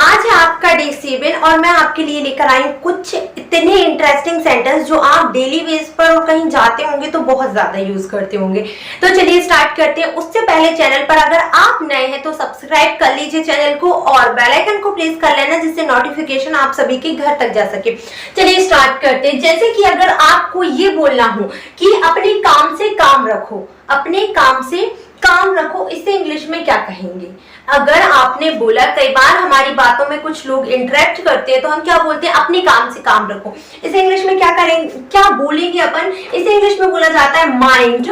आज है आपका डे 7 और मैं आपके लिए लेकर आई हूँ कुछ इतने इंटरेस्टिंग सेंटेंस जो आप डेली बेस पर और कहीं जाते होंगे तो बहुत ज्यादा यूज करते होंगे। तो चलिए स्टार्ट करते हैं। उससे पहले चैनल पर अगर आप नए हैं तो सब्सक्राइब कर लीजिए चैनल को और बेल आइकन को प्रेस कर लेना जिससे नोटिफिकेशन आप सभी के घर तक जा सके। चलिए स्टार्ट करते हैं। जैसे कि अगर आपको ये बोलना हो कि अपने काम से काम रखो, अपने काम से काम रखो, इसे इंग्लिश में क्या कहेंगे? अगर आपने बोला, कई बार हमारी बातों में कुछ लोग इंटरेक्ट करते हैं तो हम क्या बोलते हैं, अपने काम से काम रखो। इसे इंग्लिश में क्या करेंगे, क्या बोलेंगे अपन? इसे इंग्लिश में बोला जाता है माइंड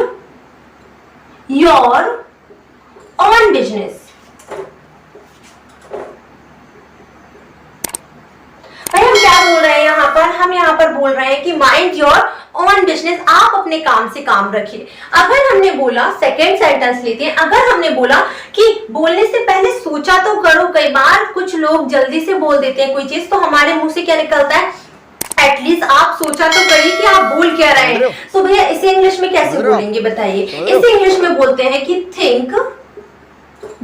योर ओन बिजनेस। भाई हम क्या बोल रहे हैं यहाँ पर? हम यहाँ पर बोल रहे हैं कि माइंड योर ऑन बिजनेस, आप अपने काम से काम रखिए। अगर हमने बोला, सेकेंड सेंटेंस लेते हैं, अगर हमने बोला कि बोलने से पहले सोचा तो करो। कई बार कुछ लोग जल्दी से बोल देते हैं कोई चीज, तो हमारे मुंह से क्या निकलता है, एटलीस्ट आप सोचा तो करिए कि आप बोल क्या रहे हैं। तो भैया इसे इंग्लिश में कैसे बोलेंगे बताइए? इसे इंग्लिश में बोलते हैं कि थिंक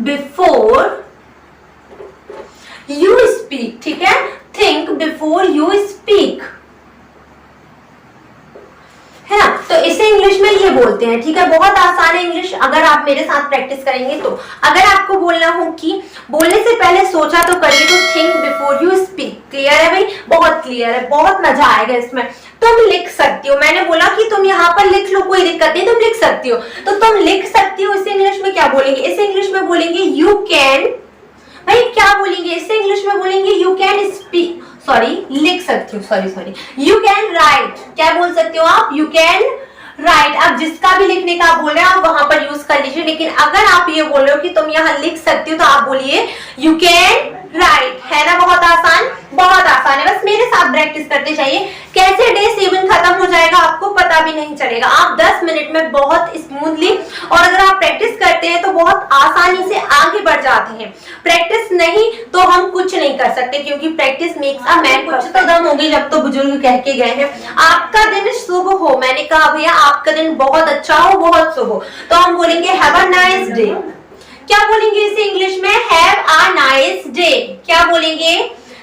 बिफोर यू स्पीक। ठीक है, थिंक बिफोर यू स्पीक, है ना? तो इसे इंग्लिश में ये बोलते हैं। ठीक है, बहुत आसान है इंग्लिश, अगर आप मेरे साथ प्रैक्टिस करेंगे तो। अगर आपको बोलना हो कि बोलने से पहले सोचा तो करिए, तो think before you speak. Clear है भाई? बहुत क्लियर है, बहुत मजा आएगा इसमें। तुम लिख सकती हो, मैंने बोला कि तुम यहाँ पर लिख लो, कोई दिक्कत नहीं, तुम लिख सकती हो, तो तुम लिख सकती हो। इसे इंग्लिश में क्या बोलेंगे? इसे इंग्लिश में बोलेंगे यू कैन। भाई क्या बोलेंगे इसे इंग्लिश में? बोलेंगे यू कैन स्पीक, सॉरी लिख सकती हूँ, सॉरी यू कैन राइट। क्या बोल सकते हो आप? You can write. अब जिसका भी लिखने का आप बोल रहे हैं आप वहां पर यूज कर लीजिए, लेकिन अगर आप ये बोल रहे हो कि तुम यहाँ लिख सकती हो तो आप बोलिए यू कैन राइट। है ना? बहुत आसान, बहुत आसान है। बस मेरे साथ प्रैक्टिस करते जाइए। कैसे डे 7 खत्म हो जाएगा आपको पता भी नहीं चलेगा। आप 10 मिनट में बहुत स्मूथली, और अगर आप प्रैक्टिस करते हैं तो बहुत आसानी से आगे बढ़ जाते हैं। प्रैक्टिस नहीं तो हम कुछ नहीं कर सकते, क्योंकि प्रैक्टिस मेक्स अ मैन। कुछ तो दम होगी, जब तो बुजुर्ग कह के गए हैं आपका दिन शुभ हो। मैंने कहा भैया आपका दिन बहुत अच्छा हो, बहुत शुभ हो, तो हम बोलेंगे हैव अ नाइस डे। क्या बोलेंगे इसे इंग्लिश में? Have a nice day. क्या बोलेंगे?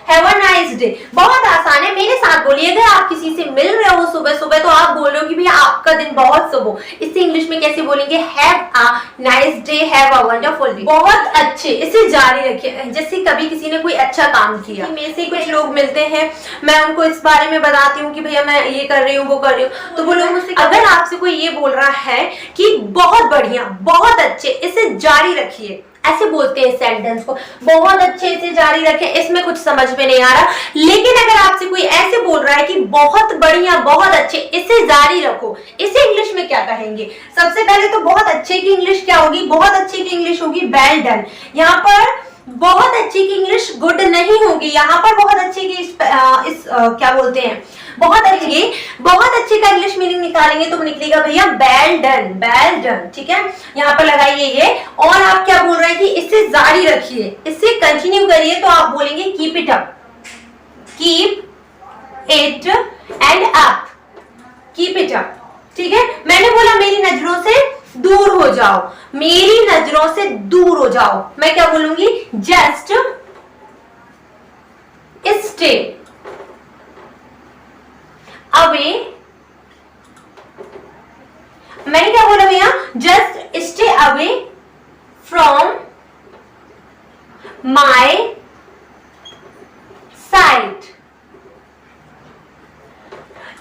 Have a nice day. बहुत आसान है, मेरे साथ बोलिए। अगर आप किसी से मिल रहे हो सुबह सुबह तो आप बोल रहे हो कि भैया आपका दिन बहुत शुभ हो, इसे इंग्लिश में कैसे बोलेंगे? Have a nice day, have a wonderful day. बहुत अच्छे, इसे जारी रखिए। जैसे कभी किसी ने कोई अच्छा काम किया, मेरे से कुछ लोग मिलते हैं, मैं उनको इस बारे में बताती हूँ कि भैया मैं ये कर रही हूँ, वो कर रही हूँ, तो वो लोग मुझसे, अगर आपसे कोई ये बोल रहा है कि बहुत बढ़िया, बहुत अच्छे, इसे जारी रखिए, ऐसे बोलते हैं सेंटेंस को, बहुत अच्छे से जारी रखें। इसमें कुछ समझ में नहीं आ रहा, लेकिन अगर आपसे कोई ऐसे बोल रहा है कि बहुत बढ़िया, बहुत अच्छे, इसे जारी रखो, इसे इंग्लिश में क्या कहेंगे? सबसे पहले तो बहुत अच्छे की इंग्लिश क्या होगी? बहुत अच्छे की इंग्लिश होगी वेल डन। यहाँ पर बहुत अच्छी की इंग्लिश गुड नहीं होगी, यहाँ पर बहुत अच्छे की क्या बोलते हैं, बहुत अच्छे का इंग्लिश मीनिंग निकालेंगे तो निकलेगा भैया वेल डन, वेल डन। ठीक है, यहाँ पर लगाइए ये। और आप क्या बोल रहे हैं कि इसे जारी रखिए, इसे कंटिन्यू करिए, तो आप बोलेंगे keep it up, keep it and up, keep it up. ठीक है, मैंने बोला मेरी नजरों से दूर हो जाओ, मेरी नजरों से दूर हो जाओ, मैं क्या बोलूंगी? Just stay away. मैंने क्या बोला भैया? Just stay away from my site.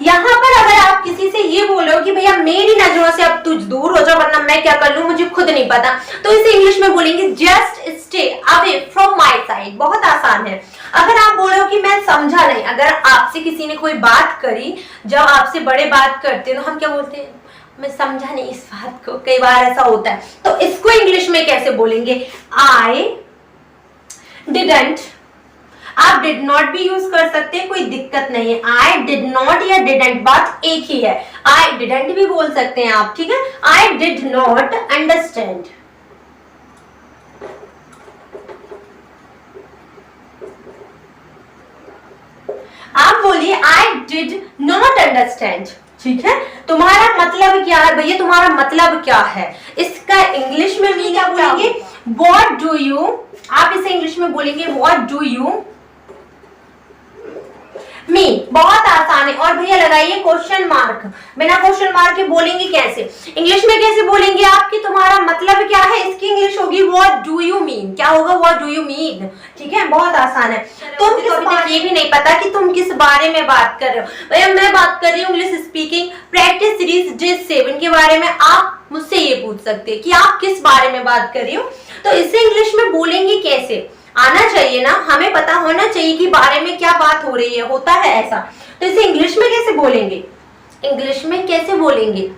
यहां पर अगर आप किसी से ये बोल रहे हो कि भैया मेरी नजरों से अब तुझ दूर हो जाओ वरना मैं क्या कर लूं मुझे खुद नहीं पता, तो इसे इंग्लिश में बोलेंगे just stay away from my side. बहुत आसान है। अगर आप बोल रहे हो कि मैं समझा नहीं, अगर आपसे किसी ने कोई बात करी, जब आपसे बड़े बात करते हैं तो हम क्या बोलते हैं? मैं समझा नहीं इस बात को, कई बार ऐसा होता है, तो इसको इंग्लिश में कैसे बोलेंगे? I didn't. आप डिड नॉट भी यूज कर सकते हैं, कोई दिक्कत नहीं है। आई डिड नॉट या डिडंट बात एक ही है, आई डिडंट भी बोल सकते हैं आप। ठीक है, आई डिड नॉट अंडरस्टैंड। आप बोलिए आई डिड नॉट अंडरस्टैंड। ठीक है, तुम्हारा मतलब क्या है भैया, तुम्हारा मतलब क्या है, इसका इंग्लिश में भी क्या बोलेंगे, व्हाट डू यू, आप इसे इंग्लिश में बोलेंगे व्हाट डू यू मीन। बहुत आसान है। और भैया लगाइए क्वेश्चन मार्क, बिना क्वेश्चन मार्क के बोलेंगे कैसे, इंग्लिश में कैसे बोलेंगे आपकी तुम्हारा मतलब क्या है, इसकी इंग्लिश होगी व्हाट डू यू मीन। क्या होगा, व्हाट डू यू मीन। ठीक है, बहुत आसान है। तुम ये भी नहीं पता कि तुम किस बारे में बात कर रहे हो। भैया मैं बात कर रही हूँ English speaking practice series day 7 के बारे में। आप मुझसे ये पूछ सकते हैं कि आप किस बारे में बात कर रही हो, तो इसे इंग्लिश में बोलेंगे कैसे, आना चाहिए ना, हमें पता होना चाहिए कि बारे में क्या बात हो रही है, होता है ऐसा। तो इसे इंग्लिश में कैसे बोलेंगे, इंग्लिश में कैसे बोलेंगे,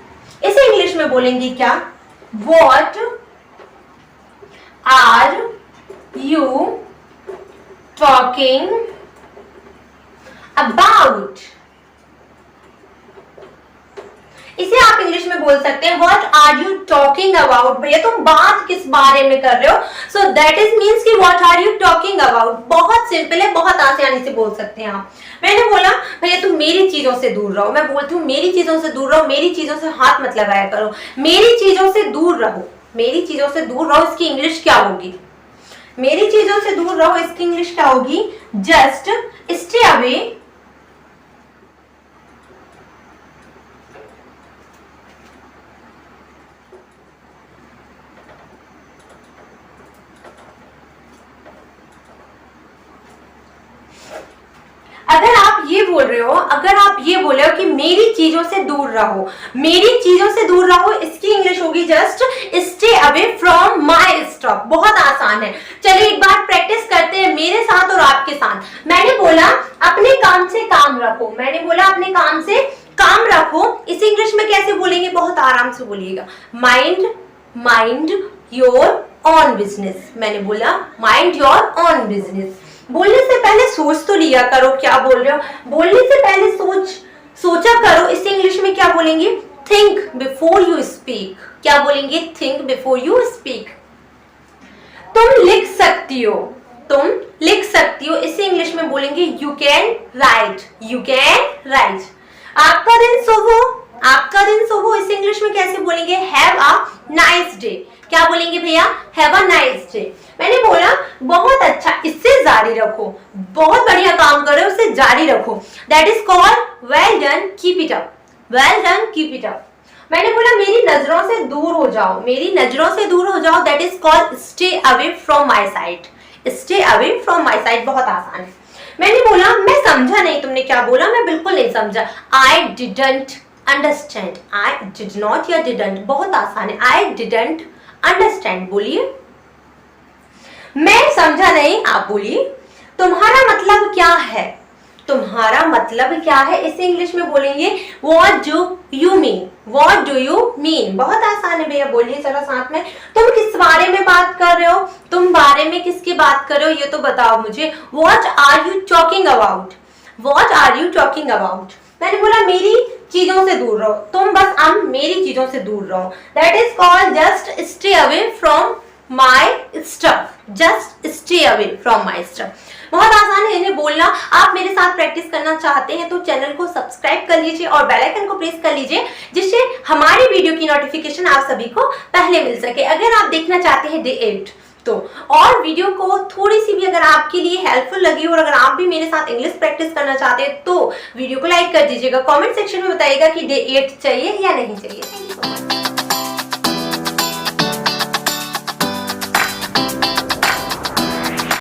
इसे इंग्लिश में बोलेंगे क्या, what are you talking about. इसे आप इंग्लिश में बोल सकते हैं what are you talking about. भैया तुम बात किस बारे में कर रहे हो, सो दैट इज मीन्स कि what are you talking about. बहुत सिंपल है, बहुत आसानी से बोल सकते हैं आप। मैंने बोला भैया तुम मेरी चीजों से दूर रहो, मैं बोलती हूँ मेरी चीजों से दूर रहो, मेरी चीजों से हाथ मत लगाया करो, मेरी चीजों से दूर रहो, मेरी चीजों से दूर रहो, इसकी इंग्लिश क्या होगी, मेरी चीजों से दूर रहो, इसकी इंग्लिश क्या होगी, जस्ट स्टे अवे अगर आप ये बोल रहे हो, अगर आप ये बोल रहे हो कि मेरी चीजों से दूर रहो, मेरी चीजों से दूर रहो, इसकी इंग्लिश होगी just stay away from my stuff. बहुत आसान है। चलिए एक बार प्रैक्टिस करते हैं मेरे साथ और आपके साथ। मैंने बोला अपने काम से काम रखो, मैंने बोला अपने काम से काम रखो, इसे इंग्लिश में कैसे बोलेंगे, बहुत आराम से बोलिएगा, माइंड योर ऑन बिजनेस। मैंने बोला माइंड योर ऑन बिजनेस। बोलने से पहले सोच तो लिया करो क्या बोल रहे हो, बोलने से पहले सोचा करो। इसे इंग्लिश में क्या बोलेंगे, थिंक बिफोर यू स्पीक। क्या बोलेंगे, थिंक बिफोर यू स्पीक। तुम लिख सकती हो, तुम लिख सकती हो, इसे इंग्लिश में बोलेंगे you can write, you can write. आपका दिन शुभ हो, आपका दिन शुभ हो, इसे इंग्लिश में कैसे बोलेंगे, हैव अ नाइस डे। क्या बोलेंगे भैया, हैव अ नाइस डे। मैंने बोला बहुत अच्छा, इससे जारी रखो, बहुत बढ़िया काम कर रहे हो, उससे जारी रखो, that is called well done, keep it up, well done, keep it up. मैंने बोला मेरी नजरों से दूर हो जाओ, मेरी नजरों से दूर हो जाओ, that is called stay away from my side, stay away from my side. बहुत आसान है। मैंने बोला मैं समझा नहीं, तुमने क्या बोला, मैं बिल्कुल नहीं समझा, I didn't understand, I did not या डिडंट। बहुत आसान है, आई डिडंट अंडरस्टैंड। बोलिए मैं समझा नहीं, आप बोलिए तुम्हारा मतलब क्या है, तुम्हारा मतलब क्या है, इसे इंग्लिश में बोलेंगे what do you mean, what do you mean. बहुत आसान है भैया, बोलिए जरा साथ में, तुम किस बारे में बात कर रहे हो, तुम बारे में किसकी बात कर रहे हो ये तो बताओ मुझे। What are you talking about, what are you talking about. मैंने बोला मेरी चीजों से दूर रहो, तुम बस मेरी चीजों से दूर रहो, that is called just stay away from my stuff, just stay away from my stuff. बहुत आसान है इन्हें बोलना। आप मेरे साथ प्रैक्टिस करना चाहते हैं तो चैनल को सब्सक्राइब कर लीजिए और बेल आइकन को प्रेस कर लीजिए, जिससे हमारी वीडियो की नोटिफिकेशन आप सभी को पहले मिल सके। अगर आप देखना चाहते हैं डे 8 तो, और वीडियो को थोड़ी सी भी अगर आपके लिए हेल्पफुल लगी और अगर आप भी मेरे साथ इंग्लिश प्रैक्टिस करना चाहते हैं तो वीडियो को लाइक कर दीजिएगा, कमेंट सेक्शन में बताइएगा कि डे 8 चाहिए या नहीं चाहिए। Thank you so much.